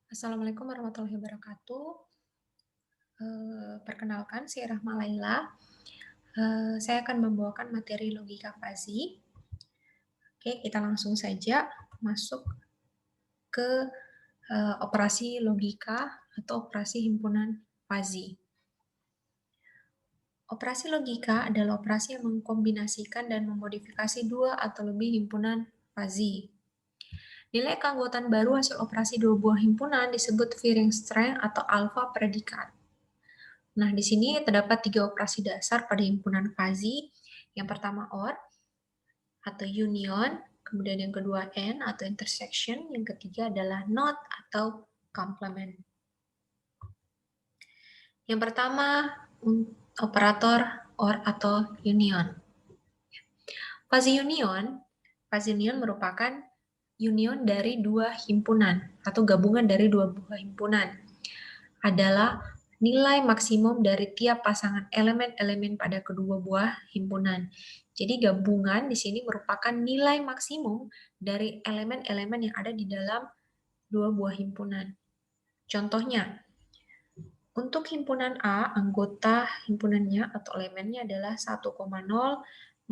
Assalamualaikum warahmatullahi wabarakatuh. Perkenalkan, saya Rahma Laila. Saya akan membawakan materi logika fuzzy. Oke, kita langsung saja masuk ke operasi logika atau operasi himpunan fuzzy. Operasi logika adalah operasi yang mengkombinasikan dan memodifikasi dua atau lebih himpunan fuzzy. Nilai keanggotaan baru hasil operasi dua buah himpunan disebut Fearing strength atau alpha predikat. Nah, di sini terdapat 3 operasi dasar pada himpunan fuzzy. Yang pertama OR atau union, kemudian yang kedua AND atau intersection, yang ketiga adalah NOT atau complement. Yang pertama, operator OR atau union. Fuzzy union merupakan union dari dua himpunan atau gabungan dari dua buah himpunan. Adalah nilai maksimum dari tiap pasangan elemen-elemen pada kedua buah himpunan. Jadi gabungan di sini merupakan nilai maksimum dari elemen-elemen yang ada di dalam dua buah himpunan. Contohnya, untuk himpunan A, anggota himpunannya atau elemennya adalah 1,0,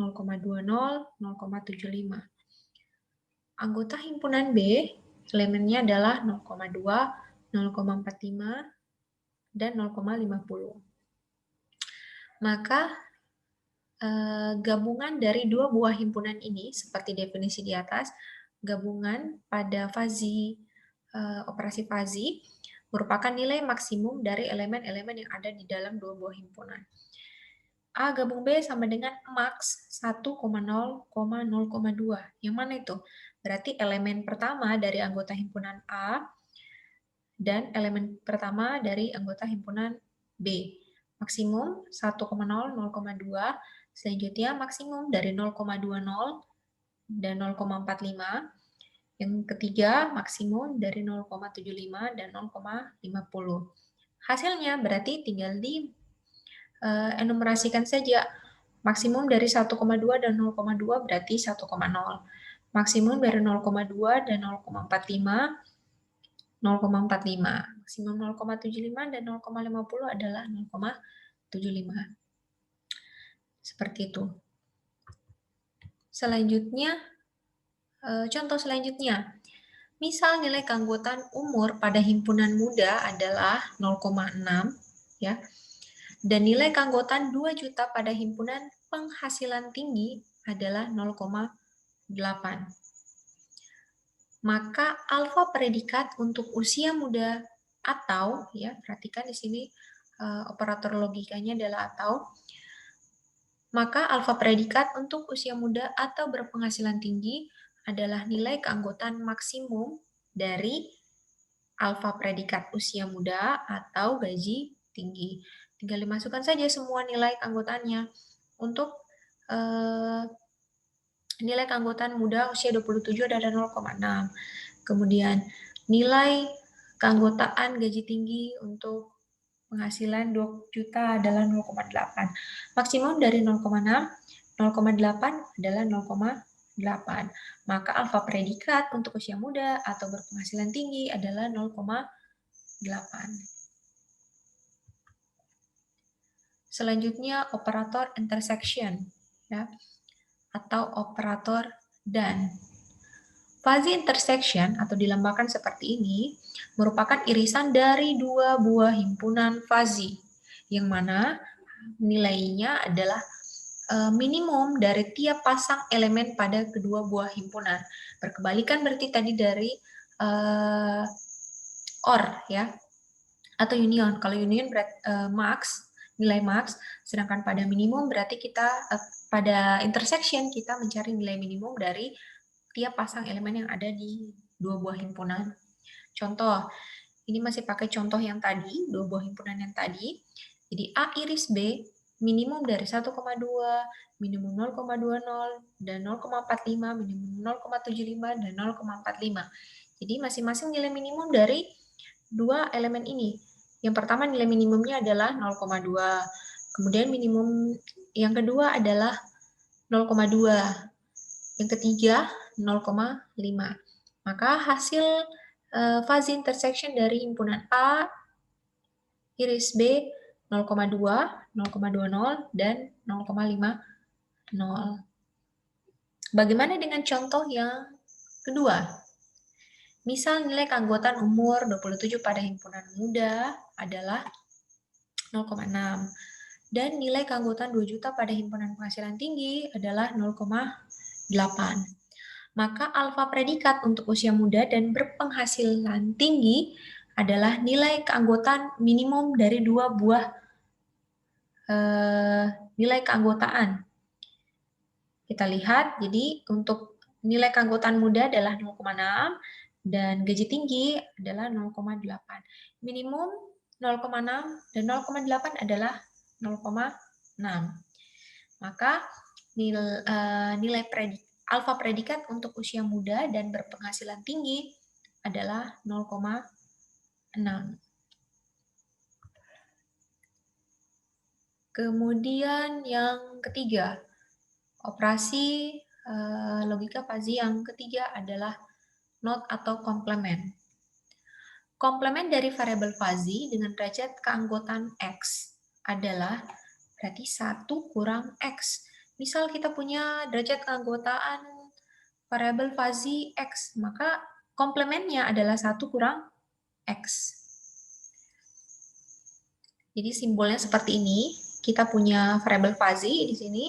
0,20, 0,75. Anggota himpunan B, elemennya adalah 0,2, 0,45, dan 0,50. Maka gabungan dari dua buah himpunan ini, seperti definisi di atas, gabungan pada operasi fuzzy merupakan nilai maksimum dari elemen-elemen yang ada di dalam dua buah himpunan. A gabung B sama dengan max 1,0,0,2. Yang mana itu? Berarti elemen pertama dari anggota himpunan A dan elemen pertama dari anggota himpunan B. Maksimum 1,0, 0,2, selanjutnya maksimum dari 0,20 dan 0,45. Yang ketiga, maksimum dari 0,75 dan 0,50. Hasilnya berarti tinggal di enumerasikan saja. Maksimum dari 1,2 dan 0,2 berarti 1,0. Maksimum dari 0,2 dan 0,45 0,45. Maksimum 0,75 dan 0,50 adalah 0,75. Seperti itu. Selanjutnya, contoh selanjutnya. Misal nilai keanggotaan umur pada himpunan muda adalah 0,6, ya. Dan nilai keanggotaan 2 juta pada himpunan penghasilan tinggi adalah 0,8. Maka alfa predikat untuk usia muda atau, ya, perhatikan di sini operator logikanya adalah atau, maka alfa predikat untuk usia muda atau berpenghasilan tinggi adalah nilai keanggotaan maksimum dari alfa predikat usia muda atau gaji tinggi. Tinggal dimasukkan saja semua nilai keanggotaannya. Untuk nilai keanggotaan muda usia 27 adalah 0,6. Kemudian nilai keanggotaan gaji tinggi untuk penghasilan 2 juta adalah 0,8. Maksimum dari 0,6, 0,8 adalah 0,8. Maka alfa predikat untuk usia muda atau berpenghasilan tinggi adalah 0,8. Selanjutnya operator intersection, ya, atau operator dan. Fuzzy intersection atau dilambangkan seperti ini merupakan irisan dari dua buah himpunan fuzzy, yang mana nilainya adalah minimum dari tiap pasang elemen pada kedua buah himpunan. Berkebalikan berarti tadi dari OR, ya, atau union. Kalau union max, nilai max, sedangkan pada minimum berarti kita pada intersection kita mencari nilai minimum dari tiap pasang elemen yang ada di dua buah himpunan. Contoh, ini masih pakai contoh yang tadi, dua buah himpunan yang tadi. Jadi A iris B minimum dari 1,2, minimum 0,20, dan 0,45, minimum 0,75, dan 0,45. Jadi masing-masing nilai minimum dari dua elemen ini. Yang pertama nilai minimumnya adalah 0,2. Kemudian minimum yang kedua adalah 0,2. Yang ketiga 0,5. Maka hasil fuzzy intersection dari himpunan A, iris B 0,2, 0,20, dan 0,50. Bagaimana dengan contoh yang kedua? Misal nilai keanggotaan umur 27 pada himpunan muda adalah 0,6 dan nilai keanggotaan 2 juta pada himpunan penghasilan tinggi adalah 0,8. Maka alfa predikat untuk usia muda dan berpenghasilan tinggi adalah nilai keanggotaan minimum dari dua buah nilai keanggotaan. Kita lihat, jadi untuk nilai keanggotaan muda adalah 0,6 dan gaji tinggi adalah 0,8. Minimum 0,6 dan 0,8 adalah 0,6. Maka nilai alfa predikat untuk usia muda dan berpenghasilan tinggi adalah 0,6. Kemudian yang ketiga, operasi logika fuzzy yang ketiga adalah not atau komplement. Komplement dari variabel fuzzy dengan derajat keanggotaan X adalah berarti 1 kurang X. Misal kita punya derajat keanggotaan variabel fuzzy X, maka komplementnya adalah 1 kurang X. Jadi simbolnya seperti ini. Kita punya variabel fuzzy di sini.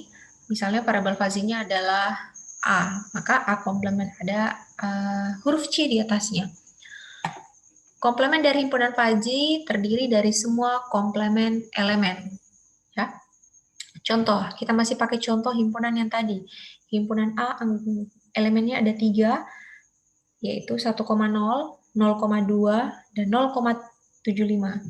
Misalnya variabel fuzzy-nya adalah A, maka A komplement ada huruf C di atasnya. Komplement dari himpunan fuzzy terdiri dari semua komplement elemen. Ya. Contoh, kita masih pakai contoh himpunan yang tadi. Himpunan A elemennya ada 3, yaitu 1,0, 0,2, dan 0,75.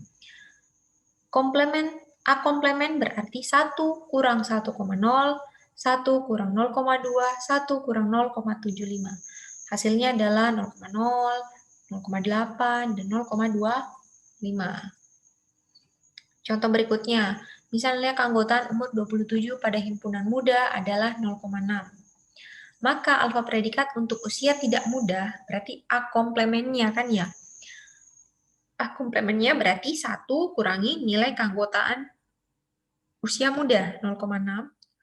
Komplement A komplement berarti 1 kurang 1,0, 1 kurang 0,2, 1 kurang 0,75. Hasilnya adalah 0,0, 0,8, dan 0,25. Contoh berikutnya, misalnya keanggotaan umur 27 pada himpunan muda adalah 0,6. Maka alfa predikat untuk usia tidak muda berarti A komplementnya kan ya. A komplementnya berarti 1 kurangi nilai keanggotaan usia muda 0,6,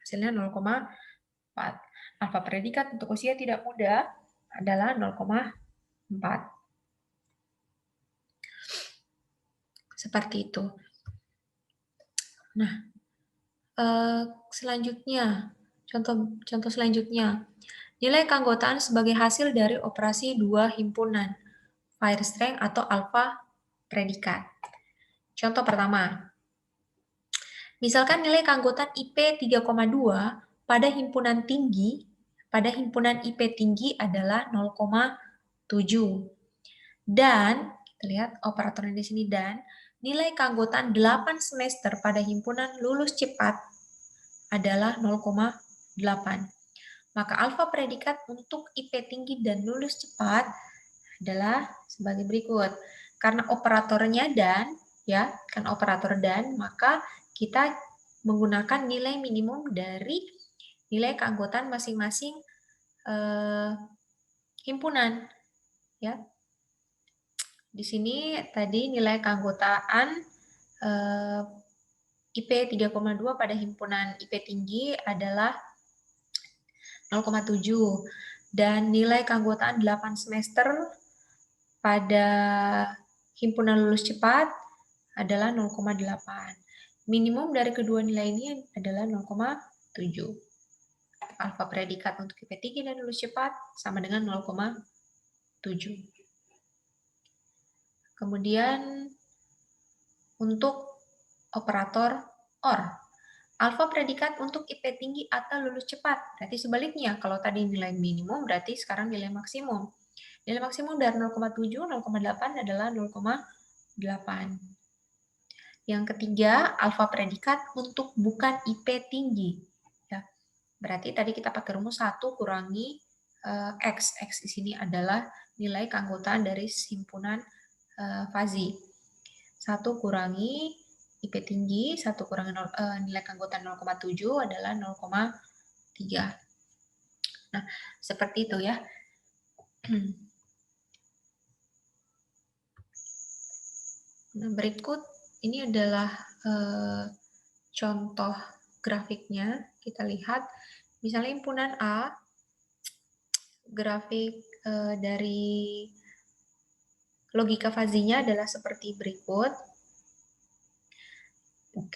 hasilnya 0,4. Alfa predikat untuk usia tidak muda adalah 0,4. Seperti itu. Nah, selanjutnya, contoh selanjutnya, nilai keanggotaan sebagai hasil dari operasi dua himpunan, Weierstrass atau alfa predikat. Contoh pertama, misalkan nilai keanggotaan IP 3,2 pada himpunan IP tinggi adalah 0,7. Dan, kita lihat operatornya di sini dan, nilai keanggotaan 8 semester pada himpunan lulus cepat adalah 0,8. Maka alfa predikat untuk IP tinggi dan lulus cepat adalah sebagai berikut. Karena operatornya dan, ya, kan operator dan, maka kita menggunakan nilai minimum dari nilai keanggotaan masing-masing himpunan, ya. Di sini tadi nilai keanggotaan IP 3,2 pada himpunan IP tinggi adalah 0,7 dan nilai keanggotaan 8 semester pada himpunan lulus cepat adalah 0,8. Minimum dari kedua nilai ini adalah 0,7. Alfa predikat untuk IP tinggi dan lulus cepat sama dengan 0,7. Kemudian untuk operator OR, alfa predikat untuk IP tinggi atau lulus cepat. Berarti sebaliknya, kalau tadi nilai minimum berarti sekarang nilai maksimum. Nilai maksimum dari 0,7, 0,8 adalah 0,8. Yang ketiga, alfa predikat untuk bukan IP tinggi. Ya. Berarti tadi kita pakai rumus 1 kurangi X. X di sini adalah nilai keanggotaan dari himpunan fuzzy. 1 kurangi IP tinggi, 1 kurangi nilai keanggotaan 0,7 adalah 0,3. Nah, seperti itu ya. Nah, berikut ini adalah contoh grafiknya. Kita lihat, misalnya himpunan A, grafik dari logika fazinya adalah seperti berikut.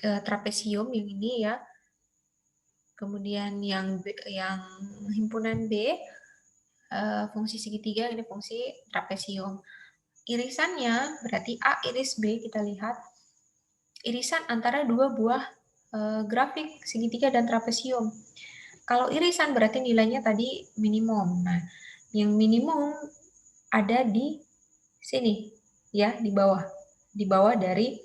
Trapesium yang ini ya. Kemudian yang himpunan B, fungsi segitiga, ini fungsi trapesium. Irisannya berarti A iris B, kita lihat irisan antara dua buah grafik segitiga dan trapesium. Kalau irisan berarti nilainya tadi minimum. Nah, yang minimum ada di sini ya, di bawah dari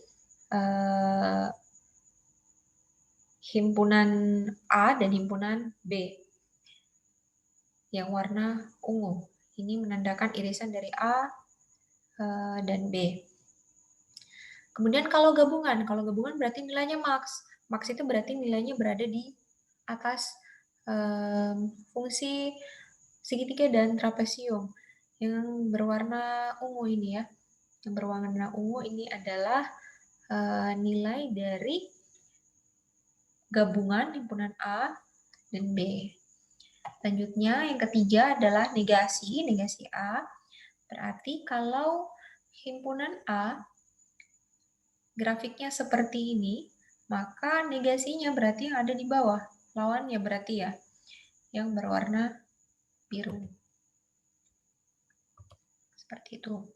himpunan A dan himpunan B yang warna ungu. Ini menandakan irisan dari A dan B. Kemudian kalau gabungan berarti nilainya max. Max itu berarti nilainya berada di atas fungsi segitiga dan trapesium yang berwarna ungu ini ya. Yang berwarna ungu ini adalah nilai dari gabungan himpunan A dan B. Selanjutnya yang ketiga adalah negasi A. Berarti kalau himpunan A grafiknya seperti ini, maka negasinya berarti yang ada di bawah. Lawannya berarti ya, yang berwarna biru. Seperti itu.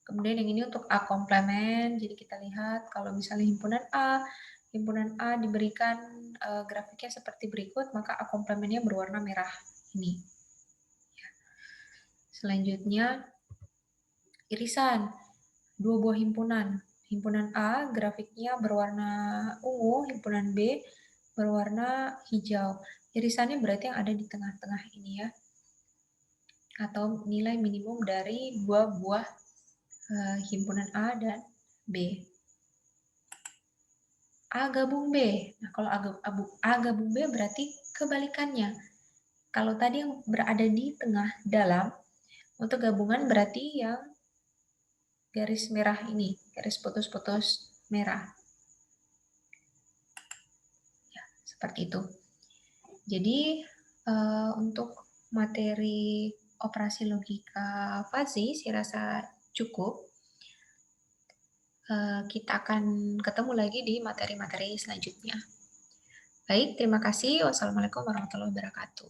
Kemudian yang ini untuk A komplement, jadi kita lihat kalau misalnya himpunan A diberikan grafiknya seperti berikut, maka A komplementnya berwarna merah ini. Selanjutnya, irisan dua buah himpunan. Himpunan A grafiknya berwarna ungu, himpunan B berwarna hijau. Irisannya berarti yang ada di tengah-tengah ini ya, atau nilai minimum dari dua buah himpunan A dan B. A gabung B. Nah, kalau A gabung B berarti kebalikannya. Kalau tadi yang berada di tengah dalam, untuk gabungan berarti yang garis merah ini, garis putus-putus merah. Ya, seperti itu. Jadi, untuk materi operasi logika fazi, saya rasa cukup. Kita akan ketemu lagi di materi-materi selanjutnya. Baik, terima kasih. Wassalamualaikum warahmatullahi wabarakatuh.